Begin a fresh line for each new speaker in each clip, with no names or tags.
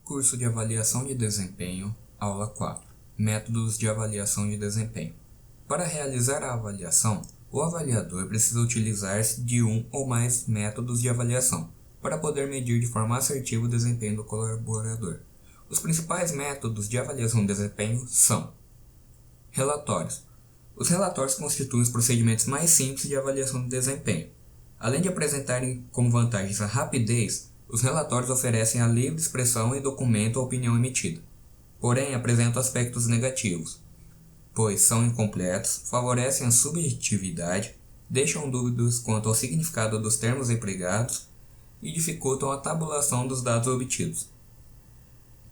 Curso de Avaliação de Desempenho, Aula 4. Métodos de avaliação de desempenho. Para realizar a avaliação, o avaliador precisa utilizar-se de um ou mais métodos de avaliação para poder medir de forma assertiva o desempenho do colaborador. Os principais métodos de avaliação de desempenho são: relatórios. Os relatórios constituem os procedimentos mais simples de avaliação de desempenho. Além de apresentarem como vantagens a rapidez, os relatórios oferecem a livre expressão e documentam a opinião emitida. Porém, apresentam aspectos negativos, pois são incompletos, favorecem a subjetividade, deixam dúvidas quanto ao significado dos termos empregados e dificultam a tabulação dos dados obtidos.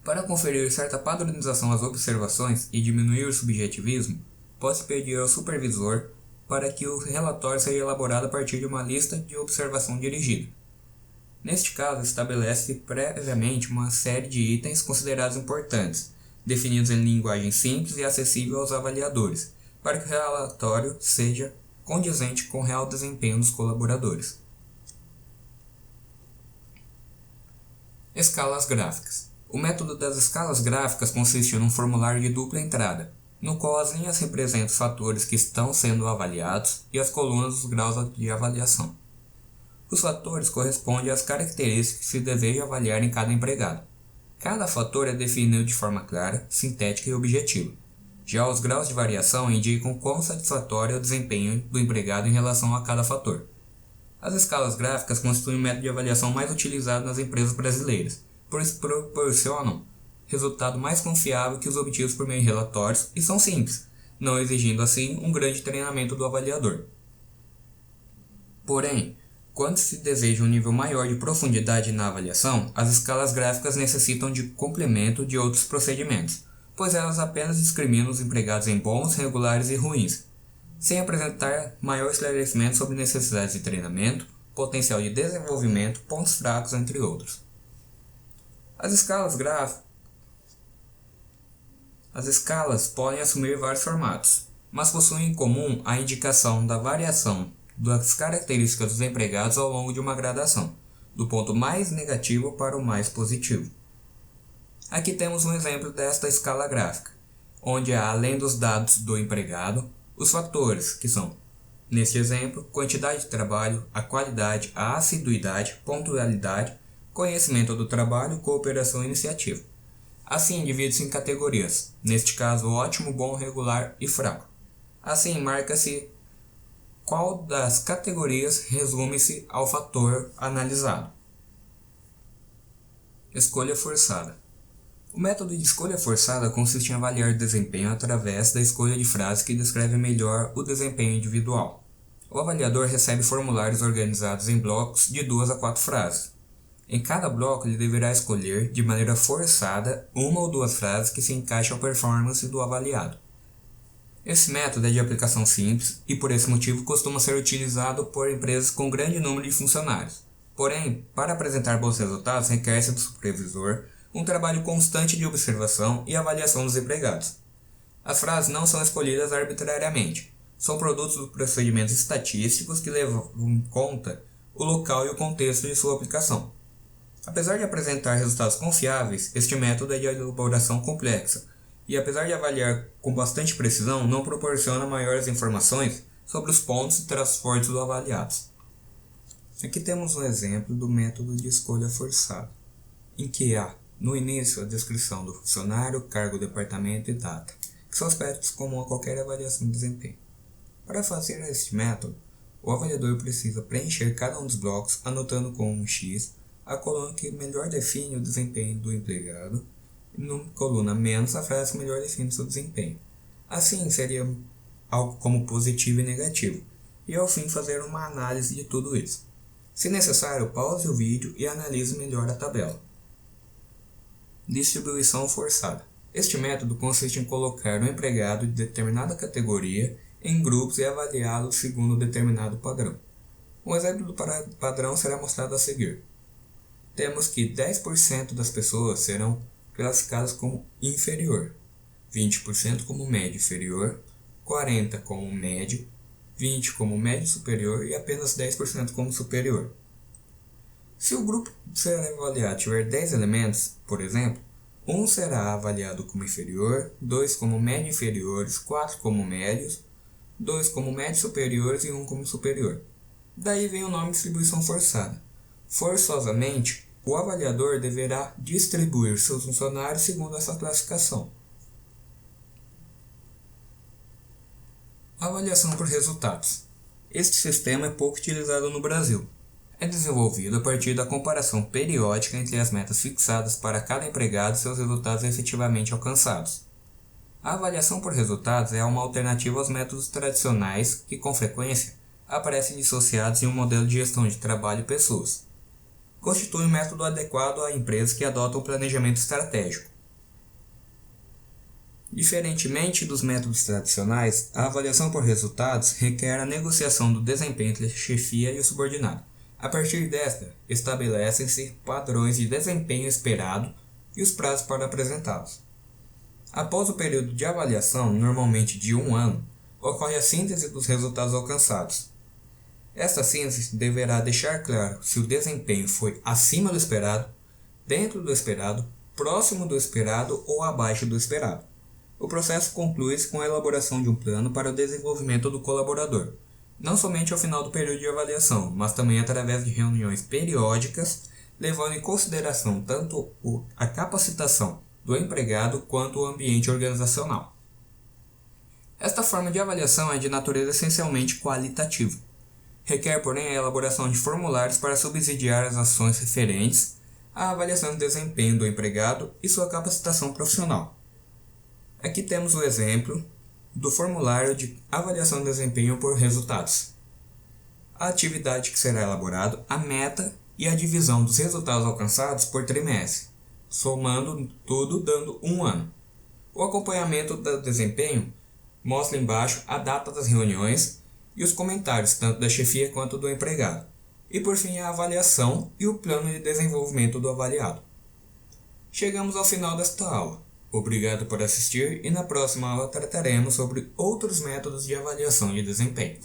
Para conferir certa padronização às observações e diminuir o subjetivismo, pode-se pedir ao supervisor para que o relatório seja elaborado a partir de uma lista de observação dirigida. Neste caso, estabelece previamente uma série de itens considerados importantes, definidos em linguagem simples e acessível aos avaliadores, para que o relatório seja condizente com o real desempenho dos colaboradores. Escalas gráficas. O método das escalas gráficas consiste num formulário de dupla entrada, no qual as linhas representam os fatores que estão sendo avaliados e as colunas os graus de avaliação. Os fatores correspondem às características que se deseja avaliar em cada empregado. Cada fator é definido de forma clara, sintética e objetiva. Já os graus de variação indicam quão satisfatório é o desempenho do empregado em relação a cada fator. As escalas gráficas constituem o método de avaliação mais utilizado nas empresas brasileiras, pois proporcionam resultado mais confiável que os obtidos por meio de relatórios e são simples, não exigindo assim um grande treinamento do avaliador. Porém, quando se deseja um nível maior de profundidade na avaliação, as escalas gráficas necessitam de complemento de outros procedimentos, pois elas apenas discriminam os empregados em bons, regulares e ruins, sem apresentar maior esclarecimento sobre necessidades de treinamento, potencial de desenvolvimento, pontos fracos, entre outros. As escalas podem assumir vários formatos, mas possuem em comum a indicação da variação das características dos empregados ao longo de uma gradação, do ponto mais negativo para o mais positivo. Aqui temos um exemplo desta escala gráfica, onde há, além dos dados do empregado, os fatores, que são, neste exemplo, quantidade de trabalho, a qualidade, a assiduidade, pontualidade, conhecimento do trabalho, cooperação e iniciativa. Assim, divide-se em categorias, neste caso ótimo, bom, regular e fraco. Assim, marca-se qual das categorias resume-se ao fator analisado. Escolha forçada. O método de escolha forçada consiste em avaliar o desempenho através da escolha de frases que descrevem melhor o desempenho individual. O avaliador recebe formulários organizados em blocos de 2 a 4 frases. Em cada bloco, ele deverá escolher, de maneira forçada, uma ou duas frases que se encaixem à performance do avaliado. Esse método é de aplicação simples e, por esse motivo, costuma ser utilizado por empresas com grande número de funcionários. Porém, para apresentar bons resultados, requer-se do supervisor um trabalho constante de observação e avaliação dos empregados. As frases não são escolhidas arbitrariamente, são produtos dos procedimentos estatísticos que levam em conta o local e o contexto de sua aplicação. Apesar de apresentar resultados confiáveis, este método é de elaboração complexa e, apesar de avaliar com bastante precisão, não proporciona maiores informações sobre os pontos e traços fortes do avaliados. Aqui temos um exemplo do método de escolha forçada, em que há, no início, a descrição do funcionário, cargo, departamento e data, que são aspectos comuns a qualquer avaliação de desempenho. Para fazer este método, o avaliador precisa preencher cada um dos blocos, anotando com um X a coluna que melhor define o desempenho do empregado, e na coluna menos a frase que melhor define seu desempenho. Assim, seria algo como positivo e negativo, e ao fim fazer uma análise de tudo isso. Se necessário, pause o vídeo e analise melhor a tabela. Distribuição forçada. Este método consiste em colocar um empregado de determinada categoria em grupos e avaliá-los segundo determinado padrão. Um exemplo do padrão será mostrado a seguir. Temos que 10% das pessoas serão classificadas como inferior, 20% como médio inferior, 40% como médio, 20% como médio superior e apenas 10% como superior. Se o grupo a ser avaliado tiver 10 elementos, por exemplo, 1 será avaliado como inferior, 2 como médio inferiores, 4 como médios, 2 como médios superiores e 1 como superior. Daí vem o nome distribuição forçada. Forçosamente, o avaliador deverá distribuir seus funcionários segundo essa classificação. Avaliação por resultados. Este sistema é pouco utilizado no Brasil. É desenvolvido a partir da comparação periódica entre as metas fixadas para cada empregado e seus resultados efetivamente alcançados. A avaliação por resultados é uma alternativa aos métodos tradicionais que, com frequência, aparecem dissociados em um modelo de gestão de trabalho e pessoas. Constitui um método adequado a empresas que adotam um planejamento estratégico. Diferentemente dos métodos tradicionais, a avaliação por resultados requer a negociação do desempenho entre a chefia e o subordinado. A partir desta, estabelecem-se padrões de desempenho esperado e os prazos para apresentá-los. Após o período de avaliação, normalmente de 1 ano, ocorre a síntese dos resultados alcançados. Esta síntese deverá deixar claro se o desempenho foi acima do esperado, dentro do esperado, próximo do esperado ou abaixo do esperado. O processo conclui-se com a elaboração de um plano para o desenvolvimento do colaborador, não somente ao final do período de avaliação, mas também através de reuniões periódicas, levando em consideração tanto a capacitação do empregado quanto o ambiente organizacional. Esta forma de avaliação é de natureza essencialmente qualitativa. Requer, porém, a elaboração de formulários para subsidiar as ações referentes à avaliação de desempenho do empregado e sua capacitação profissional. Aqui temos o exemplo do formulário de avaliação de desempenho por resultados. A atividade que será elaborada, a meta e a divisão dos resultados alcançados por trimestre, somando tudo dando 1 ano. O acompanhamento do desempenho mostra embaixo a data das reuniões e os comentários tanto da chefia quanto do empregado. E por fim a avaliação e o plano de desenvolvimento do avaliado. Chegamos ao final desta aula. Obrigado por assistir e na próxima aula trataremos sobre outros métodos de avaliação de desempenho.